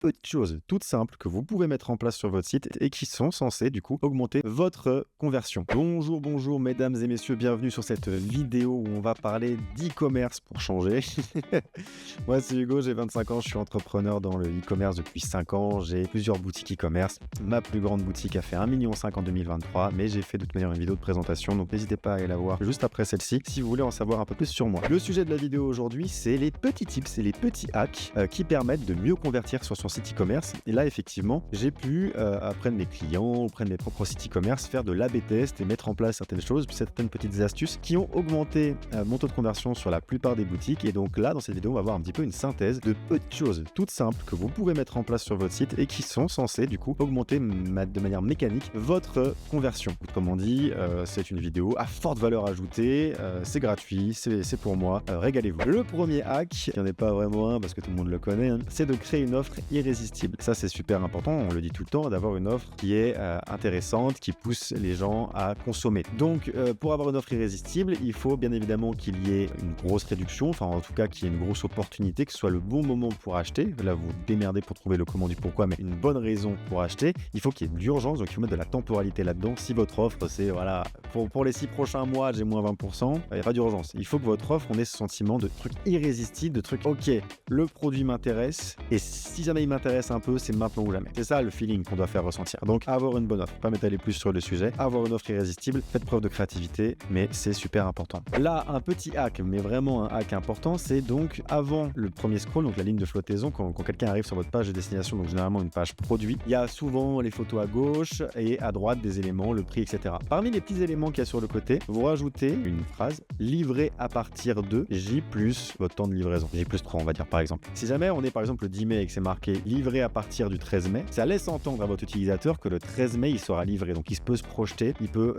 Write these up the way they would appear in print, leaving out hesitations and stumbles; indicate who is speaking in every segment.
Speaker 1: petites choses toutes simples que vous pouvez mettre en place sur votre site et qui sont censées du coup augmenter votre conversion. Bonjour, bonjour mesdames et messieurs, bienvenue sur cette vidéo où on va parler d'e-commerce pour changer. Moi c'est Hugo, j'ai 25 ans, je suis entrepreneur dans le e-commerce depuis 5 ans, j'ai plusieurs boutiques e-commerce. Ma plus grande boutique a fait 1,5 million en 2023, mais j'ai fait de toute manière une vidéo de présentation, donc n'hésitez pas à aller la voir juste après celle-ci si vous voulez en savoir un peu plus sur moi. Le sujet de la vidéo aujourd'hui, c'est les petits tips et les petits hacks qui permettent de mieux convertir sur son site e-commerce. Et là, effectivement, j'ai pu, auprès de mes clients, auprès de mes propres sites e-commerce, faire de l'A/B test et mettre en place certaines choses, certaines petites astuces qui ont augmenté mon taux de conversion sur la plupart des boutiques. Et donc là, dans cette vidéo, on va voir un petit peu une synthèse de petites choses toutes simples que vous pouvez mettre en place sur votre site et qui sont censées, du coup, augmenter de manière mécanique votre conversion. Comme on dit, c'est une vidéo à forte valeur ajoutée, c'est gratuit, c'est pour moi, régalez-vous. Le premier hack, il n'y en a pas vraiment un parce que tout le monde le connaît, hein, c'est de créer une offre irrésistible. Ça, c'est super important, on le dit tout le temps, d'avoir une offre qui est intéressante, qui pousse les gens à consommer. Donc, pour avoir une offre irrésistible, il faut bien évidemment qu'il y ait une grosse réduction, enfin en tout cas qu'il y ait une grosse opportunité, que ce soit le bon moment pour acheter. Là, vous vous démerdez pour trouver le comment du pourquoi, mais une bonne raison pour acheter. Il faut qu'il y ait de l'urgence, donc il faut mettre de la temporalité là-dedans. Si votre offre, c'est voilà, pour les 6 prochains mois, j'ai moins 20%, il n'y a pas d'urgence. Il faut que votre offre, on ait ce sentiment de truc irrésistible, de truc, ok, le produit m'intéresse, et si jamais il m'intéresse un peu, c'est maintenant ou jamais. C'est ça le feeling qu'on doit faire ressentir. Donc, avoir une bonne offre, pas m'étaler plus sur le sujet, avoir une offre irrésistible, faites preuve de créativité, mais c'est super important. Là, un petit hack, mais vraiment un hack important, c'est donc avant le premier scroll, donc la ligne de flottaison, quand quelqu'un arrive sur votre page de destination, donc généralement une page produit, il y a souvent les photos à gauche et à droite des éléments, le prix, etc. Parmi les petits éléments qu'il y a sur le côté, vous rajoutez une phrase livré à partir de J plus votre temps de livraison, J plus 3 on va dire par exemple. Si jamais on est par exemple le 10 mai et que c'est marqué livré à partir du 13 mai, ça laisse entendre à votre utilisateur que le 13 mai il sera livré, donc il se peut se projeter, il peut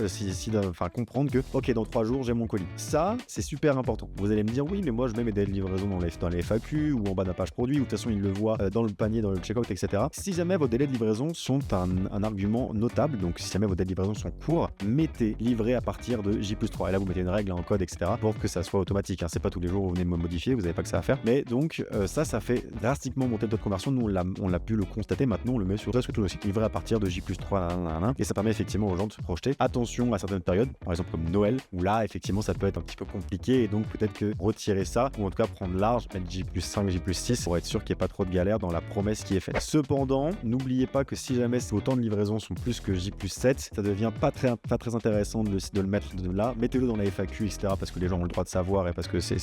Speaker 1: comprendre que ok, dans 3 jours j'ai mon colis. Ça c'est super important. Vous allez me dire oui mais moi je mets mes délais de livraison dans les FAQ ou en bas de la page produit, ou de toute façon il le voit dans le panier, dans le checkout, etc. Si jamais vos délais de livraison sont un argument notable, donc si jamais vos délais de livraison sont courts, mettez livré à partir de J plus 3. Et là vous mettez une règle en code, etc. pour que ça soit automatique, hein. C'est pas tous les jours où vous venez me modifier, vous n'avez pas que ça à faire. Mais donc ça fait drastiquement monter le taux de conversion. Nous on l'a pu le constater, maintenant on le met sur presque tout le site. Livré à partir de J plus 3, et ça permet effectivement aux gens de se projeter. Attention à certaines périodes, par exemple comme Noël, où là effectivement ça peut être un petit peu compliqué, et donc peut-être que retirer ça, ou en tout cas prendre large, mettre J plus 5, J plus 6, pour être sûr qu'il n'y ait pas trop de galère dans la promesse qui est faite. Cependant, n'oubliez pas que si jamais vos temps de livraison sont plus que J plus 7, ça devient pas très intéressant de le mettre de là. Mettez-le dans la FAQ, etc. parce que les gens ont le droit de savoir et parce que c'est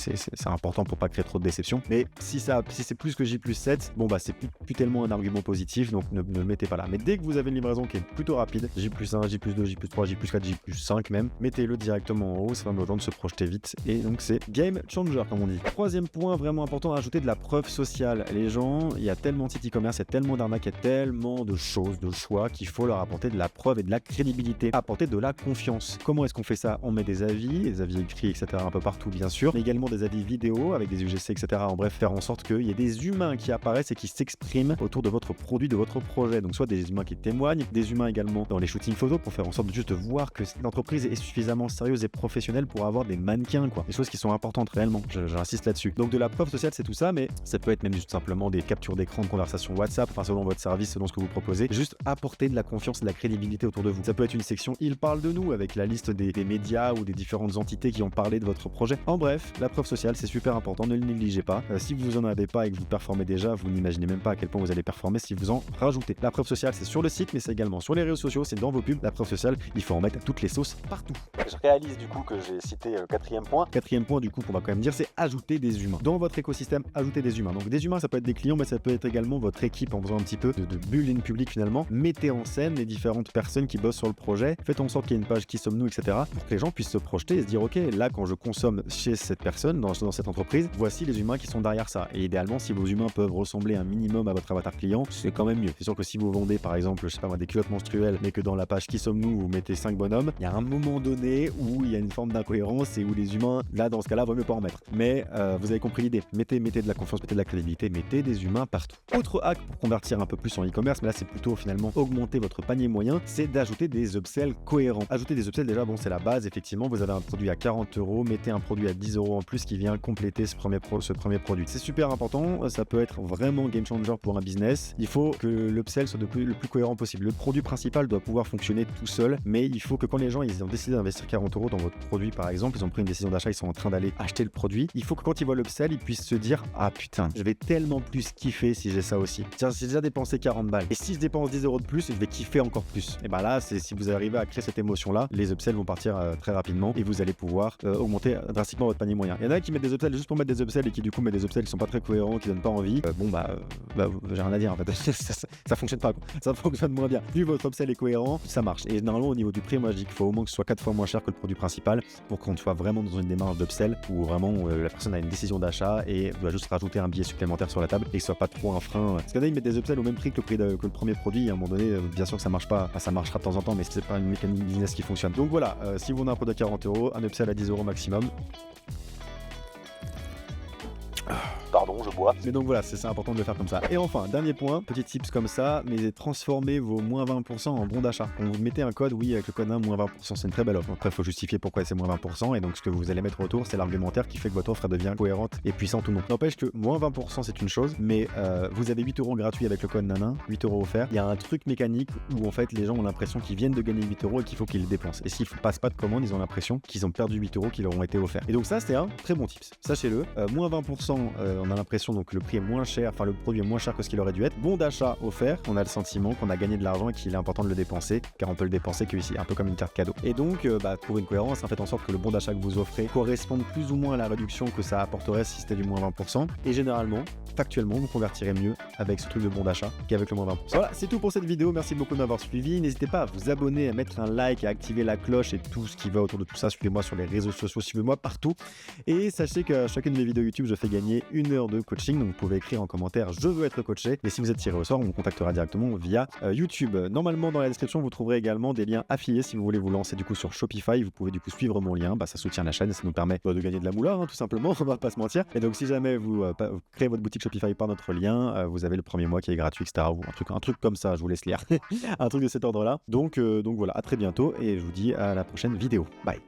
Speaker 1: important pour pas créer trop de déception. Mais si c'est plus que J plus 7, bon bah c'est plus tellement un argument positif, donc ne le mettez pas là. Mais dès que vous avez une livraison qui est plutôt rapide, J plus 1, J plus 2, J plus 3, J plus 4, J plus 5 même, mettez-le directement en haut, ça permet aux gens de se projeter vite, et donc c'est game changer comme on dit. Troisième point vraiment important, ajouter de la preuve sociale. Les gens, il y a tellement de sites e-commerce, il y a tellement d'arnaques, il y a tellement de choses, de choix qu'il faut leur apporter de la preuve et de la crédibilité, apporter de la confiance. Comment est-ce qu'on fait ça? On met des avis écrits, etc. un peu partout bien sûr, mais également des avis vidéo avec des UGC, etc. En bref, faire en sorte qu'il y ait des humains qui apparaissent et qui s'expriment autour de votre produit, de votre projet. Donc soit des humains qui témoignent, des humains également dans les shootings photos pour faire en sorte de juste voir que l'entreprise est suffisamment sérieuse et professionnelle pour avoir des mannequins, quoi. Des choses qui sont importantes réellement. J'insiste là-dessus. Donc de la preuve sociale, c'est tout ça, mais ça peut être même juste simplement des captures d'écran de conversation WhatsApp, enfin selon votre service, selon ce que vous proposez. Juste apporter de la confiance et de la crédibilité autour de vous. Ça peut être une section Il parle de nous avec la liste des médias ou des différentes entités qui ont parlé de votre projet. En bref, la preuve sociale, c'est super important, ne le négligez pas. Si vous en avez pas et que vous performez déjà, vous n'imaginez même pas à quel point vous allez performer si vous en rajoutez. La preuve sociale, c'est sur le site, mais c'est également sur les réseaux sociaux, c'est dans vos pubs. La preuve sociale, il faut en mettre toutes les sauces partout. Je réalise du coup que j'ai cité le quatrième point. Quatrième point du coup qu'on va quand même dire, c'est ajouter des humains. Dans votre écosystème, ajouter des humains. Donc des humains, ça peut être des clients, mais ça peut être également votre équipe en faisant un petit peu de bulle in public finalement. Mettez en scène les différentes personnes qui bossent sur le projet. Faites en sorte qu'il y ait une page qui sommes-nous, etc. pour que les gens puissent se projeter et se dire ok, là quand je consomme chez cette personne, dans cette entreprise, voici les humains qui sont derrière ça. Et idéalement, si vos humains peuvent ressembler un minimum à votre avatar client, c'est quand même mieux. C'est sûr que si vous vendez par exemple, je sais pas moi, des culottes menstruelles, mais que dans la page qui sommes-nous, vous mettez 5 bonhommes, il y a un moment donné où il y a une forme d'incohérence et où les humains, là dans ce cas-là, vaut mieux pas en mettre. Mais vous avez compris l'idée. Mettez de la confiance, mettez de la crédibilité, mettez des humains partout. Autre hack pour convertir un peu plus en e-commerce, mais là c'est plutôt finalement augmenter votre panier moyen, c'est d'ajouter des upsells cohérents. Ajouter des upsells, déjà bon c'est la base, effectivement, vous avez un produit à 40 €, mettez un produit à 10 € en plus qui vient compléter ce premier produit. C'est super important, ça peut être vraiment game changer challenger pour un business, il faut que l'upsell soit le plus cohérent possible. Le produit principal doit pouvoir fonctionner tout seul, mais il faut que quand les gens ils ont décidé d'investir 40 € dans votre produit par exemple, ils ont pris une décision d'achat, ils sont en train d'aller acheter le produit, il faut que quand ils voient l'upsell, ils puissent se dire ah putain, je vais tellement plus kiffer si j'ai ça aussi. Tiens, j'ai déjà dépensé 40 balles et si je dépense 10 € de plus, je vais kiffer encore plus. Et bah là, c'est si vous arrivez à créer cette émotion là, les upsells vont partir très rapidement et vous allez pouvoir augmenter drastiquement votre panier moyen. Il y en a qui mettent des upsells juste pour mettre des upsells et qui du coup mettent des upsells qui sont pas très cohérents, qui donnent pas envie. J'ai rien à dire en fait. ça fonctionne pas quoi. Ça fonctionne moins bien. Plus votre upsell est cohérent, ça marche. Et normalement au niveau du prix, moi je dis qu'il faut au moins que ce soit 4 fois moins cher que le produit principal pour qu'on soit vraiment dans une démarche d'upsell où vraiment la personne a une décision d'achat et doit juste rajouter un billet supplémentaire sur la table et que ce soit pas trop un frein. Parce qu'il y en a ils mettent des upsells au même prix que le premier produit et à un moment donné, bien sûr que ça marche pas. Enfin, ça marchera de temps en temps, mais c'est pas une mécanique business qui fonctionne. Donc voilà, si vous vendez un produit à 40 €, un upsell à 10 € maximum. Pardon, je bois. Mais donc voilà, c'est important de le faire comme ça. Et enfin, dernier point, petit tips comme ça, mais transformez vos moins 20% en bon d'achat. Quand vous mettez un code, oui, avec le code 1, moins 20%, c'est une très belle offre. Après, il faut justifier pourquoi c'est moins 20%. Et donc, ce que vous allez mettre autour, c'est l'argumentaire qui fait que votre offre elle devient cohérente et puissante ou non. N'empêche que moins 20%, c'est une chose, mais vous avez 8 € gratuits avec le code Nanin, 8 € offerts. Il y a un truc mécanique où en fait, les gens ont l'impression qu'ils viennent de gagner 8 € et qu'il faut qu'ils les dépensent. Et s'ils ne passent pas de commande, ils ont l'impression qu'ils ont perdu 8 € qui leur ont été offerts. Et donc, ça, c'est un très bon tips. Sachez-le, moins 20%, on a l'impression donc le prix est moins cher, enfin le produit est moins cher que ce qu'il aurait dû être. Bon d'achat offert, on a le sentiment qu'on a gagné de l'argent et qu'il est important de le dépenser, car on peut le dépenser que ici, un peu comme une carte cadeau. Et donc, pour une cohérence, faites en sorte que le bon d'achat que vous offrez corresponde plus ou moins à la réduction que ça apporterait si c'était du moins 20%. Et généralement, factuellement, vous convertirez mieux avec ce truc de bon d'achat qu'avec le moins 20%. Voilà, c'est tout pour cette vidéo. Merci beaucoup de m'avoir suivi. N'hésitez pas à vous abonner, à mettre un like, à activer la cloche et tout ce qui va autour de tout ça. Suivez-moi sur les réseaux sociaux, suivez-moi partout. Et sachez qu'à chacune de mes vidéos YouTube, je fais gagner 1 heure de coaching. Donc, vous pouvez écrire en commentaire je veux être coaché. Et si vous êtes tiré au sort, on vous contactera directement via YouTube. Normalement, dans la description, vous trouverez également des liens affiliés si vous voulez vous lancer du coup sur Shopify. Vous pouvez du coup suivre mon lien. Ça soutient la chaîne et ça nous permet de gagner de la moula, tout simplement. On va pas se mentir. Et donc, si jamais vous créez votre boutique Shopify par notre lien, vous avez le premier mois qui est gratuit, etc. Ou un truc comme ça, je vous laisse lire. Un truc de cet ordre-là. Donc voilà, à très bientôt et je vous dis à la prochaine vidéo. Bye.